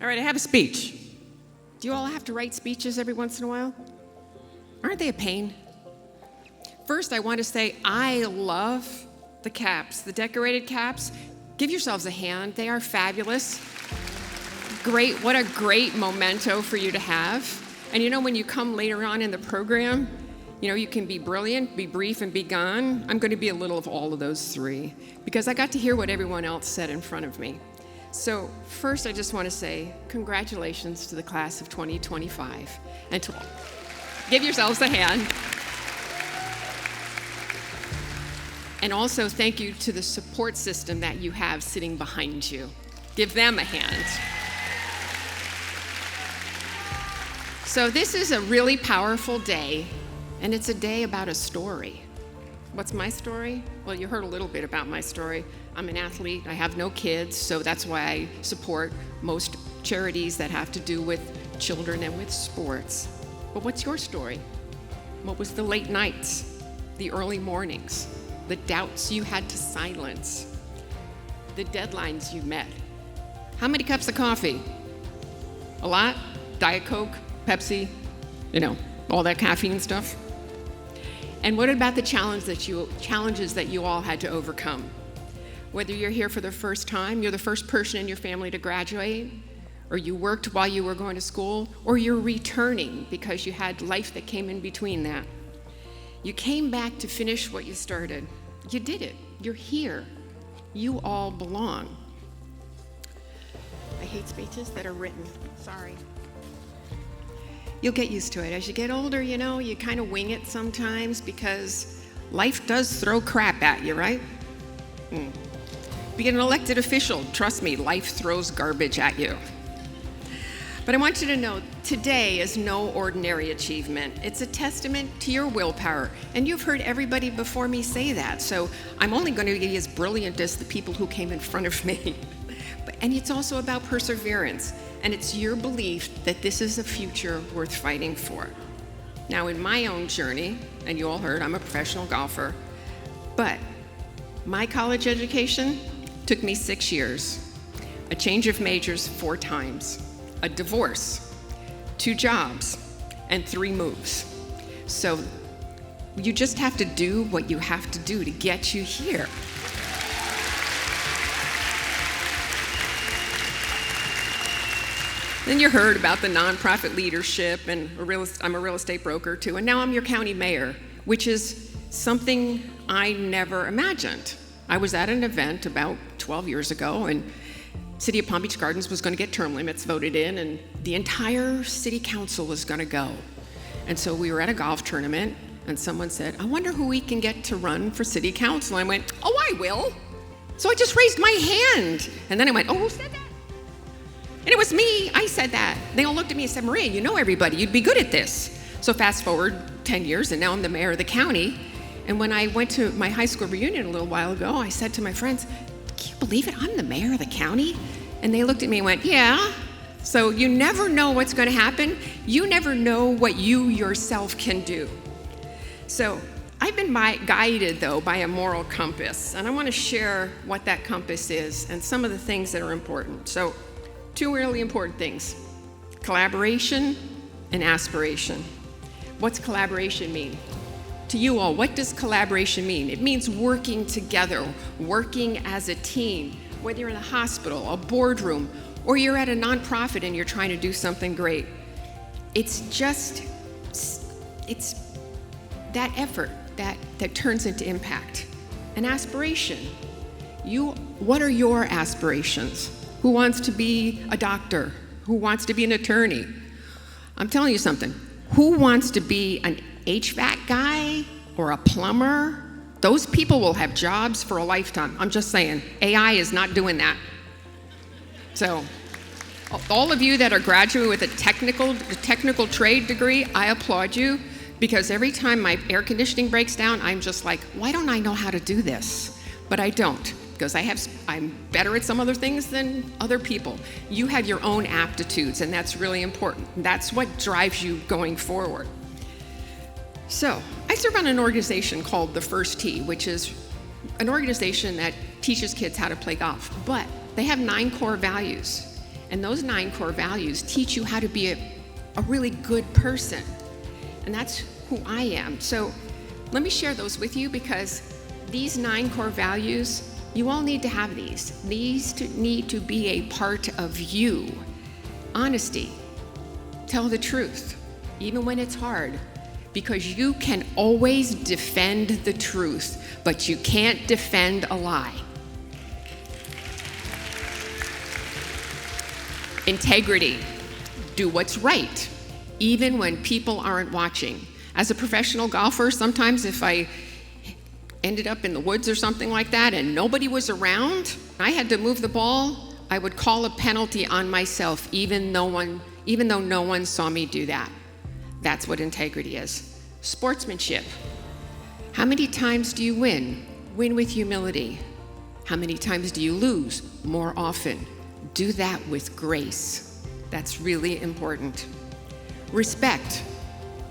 All right, I have a speech. Do you all have to write speeches every once in a while? Aren't they a pain? First, I want to say I love the caps, the decorated caps. Give yourselves a hand. They are fabulous. Great, what a great memento for you to have. And you know, when you come later on in the program, you know, you can be brilliant, be brief, and be gone. I'm going to be a little of all of those three because I got to hear what everyone else said in front of me. So first, I just want to say congratulations to the class of 2025 and to give yourselves a hand. And also thank you to the support system that you have sitting behind you. Give them a hand. So this is a really powerful day, and it's a day about a story. What's my story? Well, you heard a little bit about my story. I'm an athlete, I have no kids, so that's why I support most charities that have to do with children and with sports. But what's your story? What was the late nights, the early mornings, the doubts you had to silence, the deadlines you met? How many cups of coffee? A lot? Diet Coke, Pepsi, you know, all that caffeine stuff? And what about the challenges that you all had to overcome? Whether you're here for the first time, you're the first person in your family to graduate, or you worked while you were going to school, or you're returning because you had life that came in between that. You came back to finish what you started. You did it. You're here. You all belong. I hate speeches that are written. Sorry. You'll get used to it. As you get older, you know, you kind of wing it sometimes because life does throw crap at you, right? Being an elected official, trust me, life throws garbage at you. But I want you to know, today is no ordinary achievement. It's a testament to your willpower. And you've heard everybody before me say that. So I'm only going to be as brilliant as the people who came in front of me. And it's also about perseverance. And it's your belief that this is a future worth fighting for. Now, in my own journey, and you all heard, I'm a professional golfer, but my college education took me 6 years, a change of majors 4 times, a divorce, 2 jobs, and 3 moves. So you just have to do what you have to do to get you here. Then you heard about the nonprofit leadership, and I'm a real estate broker too, and now I'm your county mayor, which is something I never imagined. I was at an event about 12 years ago, and City of Palm Beach Gardens was going to get term limits voted in, and the entire city council was going to go. And so we were at a golf tournament, and someone said, I wonder who we can get to run for city council. And I went, oh, I will. So I just raised my hand. And then I went, oh, who said that? And it was me, I said that. They all looked at me and said, Maria, you know everybody, you'd be good at this. So fast forward 10 years, and now I'm the mayor of the county. And when I went to my high school reunion a little while ago, I said to my friends, can you believe it, I'm the mayor of the county? And they looked at me and went, yeah. So you never know what's gonna happen. You never know what you yourself can do. So I've been guided, though, by a moral compass, and I wanna share what that compass is and some of the things that are important. So 2 really important things, collaboration and aspiration. What's collaboration mean? To you all, what does collaboration mean? It means working together, working as a team, whether you're in a hospital, a boardroom, or you're at a nonprofit and you're trying to do something great. It's that effort that turns into impact. An aspiration. What are your aspirations? Who wants to be a doctor? Who wants to be an attorney? I'm telling you something. Who wants to be an HVAC guy or a plumber? Those people will have jobs for a lifetime. I'm just saying, AI is not doing that. So, all of you that are graduating with a technical trade degree, I applaud you, because every time my air conditioning breaks down, I'm just like, why don't I know how to do this? But I don't. Because I'm better at some other things than other people. You have your own aptitudes, and that's really important. That's what drives you going forward. So, I serve on an organization called the First Tee, which is an organization that teaches kids how to play golf, but they have 9 core values. And those 9 core values teach you how to be a really good person. And that's who I am. So let me share those with you, because these 9 core values, you all need to have these. These need to be a part of you. Honesty. Tell the truth, even when it's hard, because you can always defend the truth, but you can't defend a lie. Integrity. Do what's right, even when people aren't watching. As a professional golfer, sometimes if I ended up in the woods or something like that and nobody was around, I had to move the ball, I would call a penalty on myself, even though no one saw me do that. That's what integrity is. Sportsmanship. How many times do you win? Win with humility. How many times do you lose? More often. Do that with grace. That's really important. Respect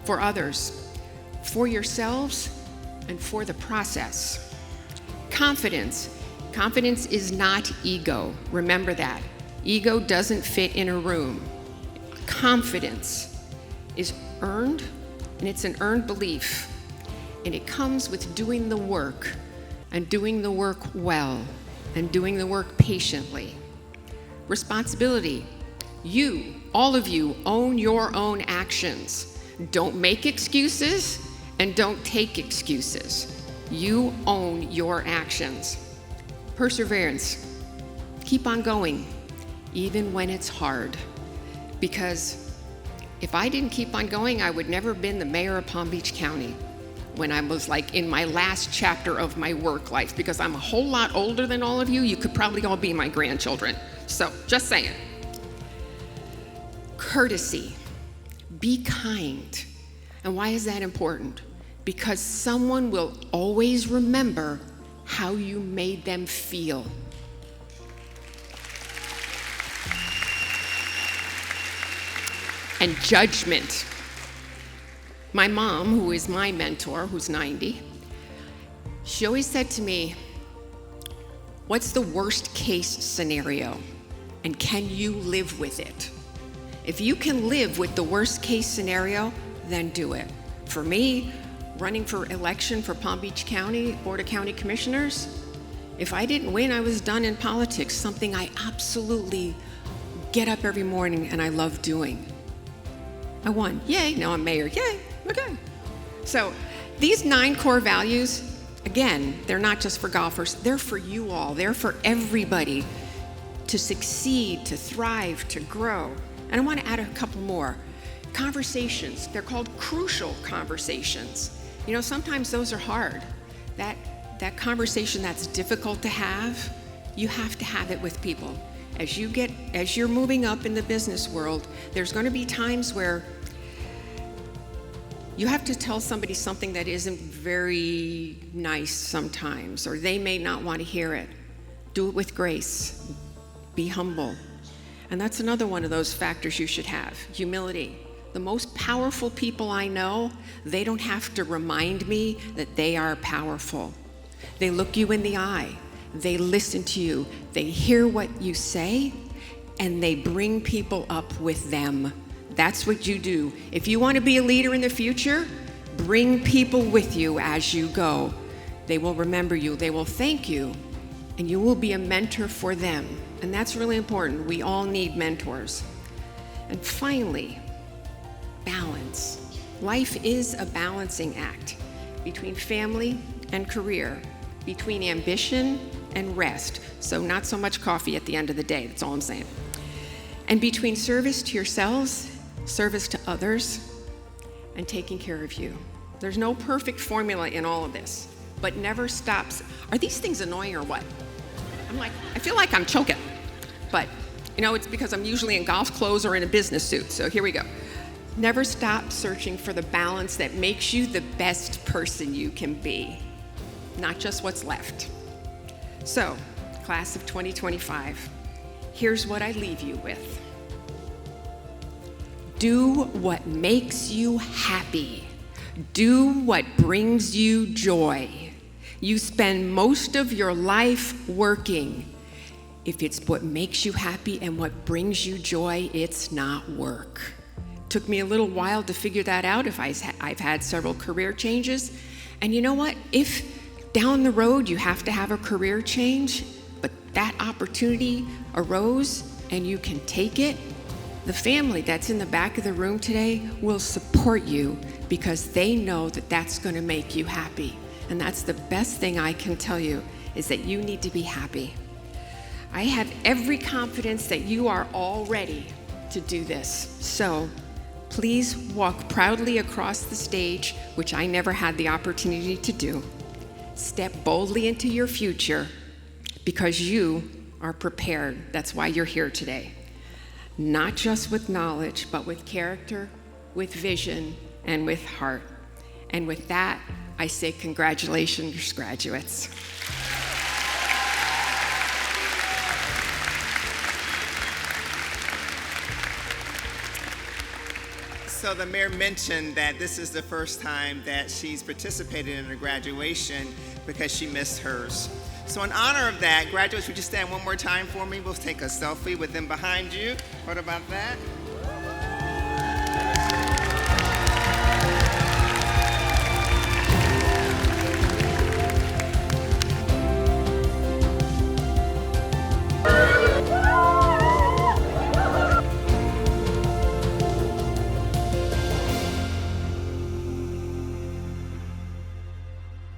for others, for yourselves, and for the process. Confidence. Confidence is not ego. Remember that. Ego doesn't fit in a room. Confidence is earned, and it's an earned belief. And it comes with doing the work, and doing the work well, and doing the work patiently. Responsibility. You, all of you, own your own actions. Don't make excuses and don't take excuses. You own your actions. Perseverance. Keep on going, even when it's hard. Because if I didn't keep on going, I would never have been the mayor of Palm Beach County when I was like in my last chapter of my work life, because I'm a whole lot older than all of you. You could probably all be my grandchildren. So, just saying. Courtesy. Be kind. And why is that important? Because someone will always remember how you made them feel. And judgment. My mom, who is my mentor, who's 90, she always said to me, what's the worst case scenario? And can you live with it? If you can live with the worst case scenario, then do it. For me, running for election for Palm Beach County Board of County Commissioners, if I didn't win, I was done in politics, something I absolutely get up every morning and I love doing. I won. Yay, now I'm mayor. Yay, okay. So these 9 core values, again, they're not just for golfers, they're for you all. They're for everybody to succeed, to thrive, to grow. And I want to add a couple more. Conversations, they're called crucial conversations. You know, sometimes those are hard. That conversation that's difficult to have, you have to have it with people. As you're moving up in the business world, there's going to be times where you have to tell somebody something that isn't very nice sometimes, or they may not want to hear it. Do it with grace. Be humble. And that's another one of those factors you should have. Humility. The most powerful people I know, they don't have to remind me that they are powerful. They look you in the eye. They listen to you. They hear what you say, and they bring people up with them. That's what you do. If you want to be a leader in the future, bring people with you as you go. They will remember you. They will thank you, and you will be a mentor for them. And that's really important. We all need mentors. And finally, balance. Life is a balancing act between family and career, between ambition and rest. So not so much coffee at the end of the day, that's all I'm saying. And between service to yourselves, service to others, and taking care of you. There's no perfect formula in all of this, but never stops. Are these things annoying or what? I feel like I'm choking. But, you know, it's because I'm usually in golf clothes or in a business suit, so here we go. Never stop searching for the balance that makes you the best person you can be, not just what's left. So, class of 2025, here's what I leave you with. Do what makes you happy. Do what brings you joy. You spend most of your life working. If it's what makes you happy and what brings you joy, it's not work. Took me a little while to figure that out. I've had several career changes. And you know what? If down the road you have to have a career change, but that opportunity arose and you can take it, the family that's in the back of the room today will support you because they know that that's going to make you happy. And that's the best thing I can tell you, is that you need to be happy. I have every confidence that you are all ready to do this. So please walk proudly across the stage, which I never had the opportunity to do. Step boldly into your future because you are prepared. That's why you're here today. Not just with knowledge, but with character, with vision, and with heart. And with that, I say congratulations, graduates. So the mayor mentioned that this is the first time that she's participated in a graduation because she missed hers. So in honor of that, graduates, would you stand one more time for me? We'll take a selfie with them behind you. What about that?